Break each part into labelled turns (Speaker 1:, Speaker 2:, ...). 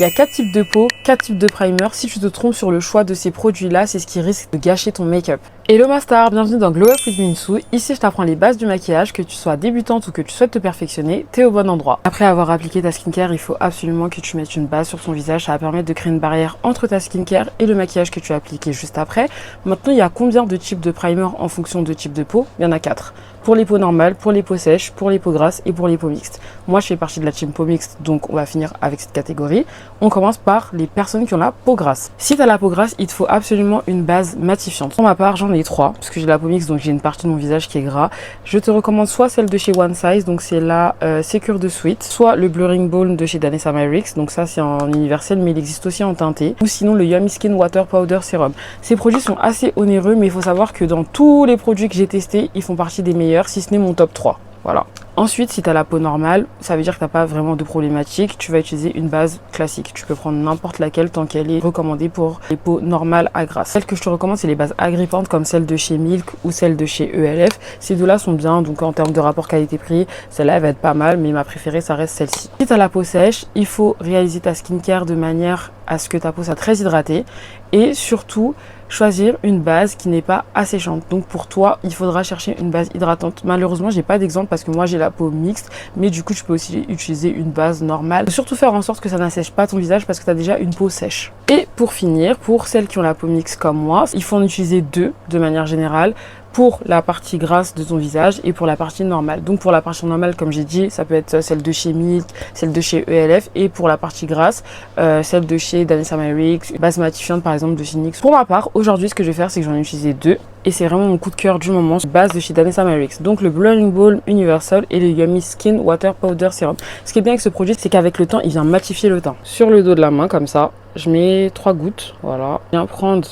Speaker 1: Il y a 4 types de peau, 4 types de primer. Si tu te trompes sur le choix de ces produits-là, c'est ce qui risque de gâcher ton make-up. Hello ma star, bienvenue dans Glow Up with Minsu. Ici, je t'apprends les bases du maquillage, que tu sois débutante ou que tu souhaites te perfectionner, t'es au bon endroit. Après avoir appliqué ta skincare, il faut absolument que tu mettes une base sur ton visage. Ça va permettre de créer une barrière entre ta skincare et le maquillage que tu as appliqué juste après. Maintenant, il y a combien de types de primer en fonction de type de peau? Il y en a 4. Pour les peaux normales, pour les peaux sèches, pour les peaux grasses et pour les peaux mixtes. Moi, je fais partie de la team peau mixte, donc on va finir avec cette catégorie. On commence par les personnes qui ont la peau grasse. Si tu as la peau grasse, il te faut absolument une base matifiante. Pour ma part, j'en ai 3, parce que j'ai la peau mixte, donc j'ai une partie de mon visage qui est gras. Je te recommande soit celle de chez One Size, donc c'est la Secure de Sweet, soit le Blurring Balm de chez Danessa Myricks, donc ça c'est en universel, mais il existe aussi en teinté, ou sinon le Yummy Skin Water Powder Serum. Ces produits sont assez onéreux, mais il faut savoir que dans tous les produits que j'ai testés, ils font partie des meilleurs, si ce n'est mon top 3. Voilà. Ensuite, si tu as la peau normale, ça veut dire que tu n'as pas vraiment de problématique. Tu vas utiliser une base classique. Tu peux prendre n'importe laquelle tant qu'elle est recommandée pour les peaux normales à grasse. Celles que je te recommande, c'est les bases agrippantes comme celle de chez Milk ou celle de chez ELF. Ces deux-là sont bien, donc en termes de rapport qualité-prix, celle-là elle va être pas mal, mais ma préférée, ça reste celle-ci. Si tu as la peau sèche, il faut réaliser ta skincare de manière à ce que ta peau soit très hydratée et surtout choisir une base qui n'est pas asséchante. Donc pour toi, il faudra chercher une base hydratante. Malheureusement, j'ai pas d'exemple parce que moi j'ai la peau mixte, mais du coup tu peux aussi utiliser une base normale. Surtout faire en sorte que ça n'assèche pas ton visage parce que tu as déjà une peau sèche. Et pour finir, pour celles qui ont la peau mixte comme moi, il faut en utiliser 2 de manière générale, pour la partie grasse de ton visage et pour la partie normale. Donc pour la partie normale, comme j'ai dit, ça peut être celle de chez Milk, celle de chez ELF, et pour la partie grasse, celle de chez Danessa Myricks, base matifiante par exemple de chez NYX. Pour ma part, aujourd'hui ce que je vais faire, c'est que j'en ai utilisé 2 et c'est vraiment mon coup de cœur du moment, base de chez Danessa Myricks. Donc le Blurring Balm Universal et le Yummy Skin Water Powder Serum. Ce qui est bien avec ce produit, c'est qu'avec le temps, il vient matifier le teint. Sur le dos de la main, comme ça, je mets 3 gouttes, voilà. Je viens prendre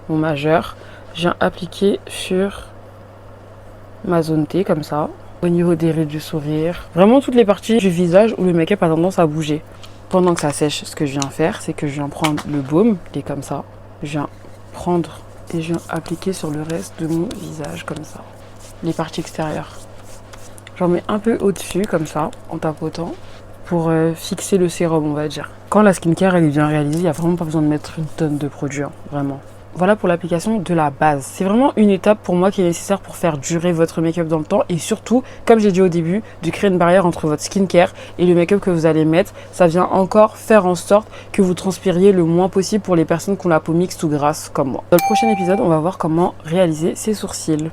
Speaker 1: mon majeur, je viens appliquer sur ma zone T comme ça, au niveau des rides du sourire, vraiment toutes les parties du visage où le make-up a tendance à bouger. Pendant que ça sèche, ce que je viens faire, c'est que je viens prendre le baume, qui est comme ça, je viens prendre et je viens appliquer sur le reste de mon visage comme ça, les parties extérieures. J'en mets un peu au-dessus comme ça, en tapotant, pour fixer le sérum, on va dire. Quand la skincare elle est bien réalisée, il n'y a vraiment pas besoin de mettre une tonne de produits, hein, vraiment. Voilà pour l'application de la base. C'est vraiment une étape pour moi qui est nécessaire pour faire durer votre make-up dans le temps et surtout, comme j'ai dit au début, de créer une barrière entre votre skincare et le make-up que vous allez mettre. Ça vient encore faire en sorte que vous transpiriez le moins possible pour les personnes qui ont la peau mixte ou grasse comme moi. Dans le prochain épisode, on va voir comment réaliser ses sourcils.